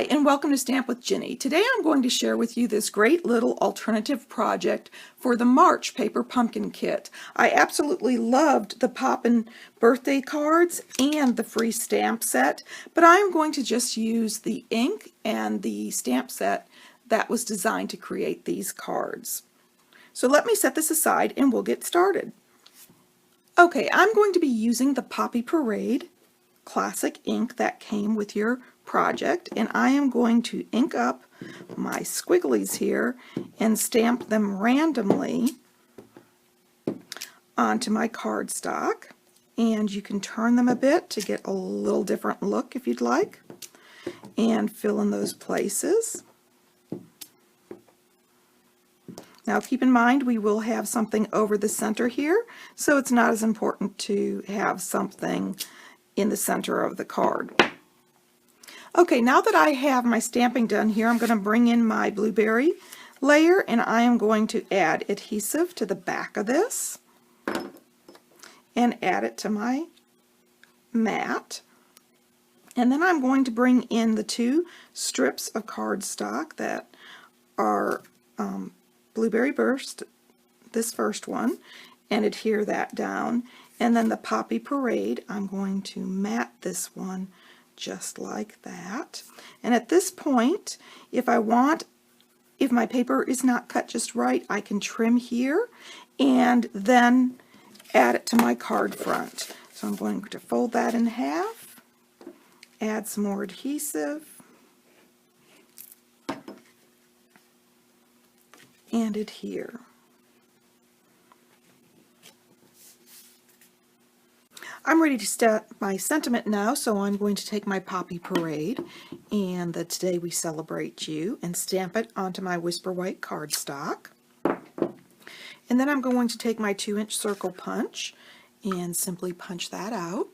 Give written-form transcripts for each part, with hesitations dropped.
Hi, and welcome to Stamp with Ginny. Today I'm going to share with you this great little alternative project for the March paper pumpkin kit. I absolutely loved the Poppin Birthday cards and the free stamp set, but I'm going to just use the ink and the stamp set that was designed to create these cards. So let me set this aside and we'll get started. Okay, I'm going to be using the Poppy Parade classic ink that came with your project, and I am going to ink up my squigglies here and stamp them randomly onto my cardstock. And you can turn them a bit to get a little different look if you'd like, and fill in those places. Now keep in mind we will have something over the center here, so it's not as important to have something in the center of the card. Okay, now that I have my stamping done here, I'm going to bring in my blueberry layer, and I am going to add adhesive to the back of this and add it to my mat. And then I'm going to bring in the two strips of cardstock that are Blueberry Burst, this first one, and adhere that down. And then the Poppy Parade, I'm going to mat this one just like that. And at this point, if my paper is not cut just right, I can trim here and then add it to my card front. So I'm going to fold that in half, add some more adhesive, and adhere. I'm ready to start my sentiment now, so I'm going to take my Poppy Parade and the Today We Celebrate You and stamp it onto my Whisper White cardstock. And then I'm going to take my 2-inch circle punch and simply punch that out.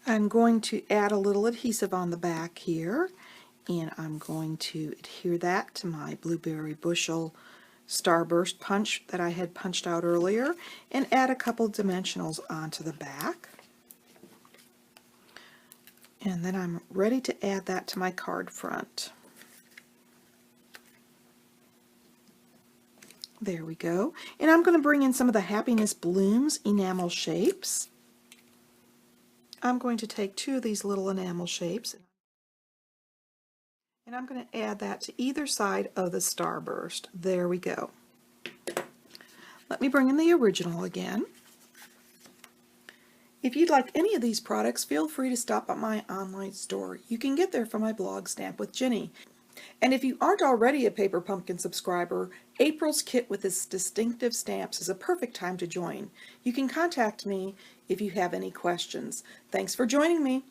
I'm going to add a little adhesive on the back here, and I'm going to adhere that to my Blueberry Bushel Starburst punch that I had punched out earlier, and add a couple dimensionals onto the back. And then I'm ready to add that to my card front. There we go. And I'm going to bring in some of the Happiness Blooms enamel shapes. I'm going to take 2 of these little enamel shapes, and I'm going to add that to either side of the Starburst. There we go. Let me bring in the original again. If you'd like any of these products, feel free to stop by my online store. You can get there from my blog, Stamp with Ginny. And if you aren't already a Paper Pumpkin subscriber, April's kit with its distinctive stamps is a perfect time to join. You can contact me if you have any questions. Thanks for joining me.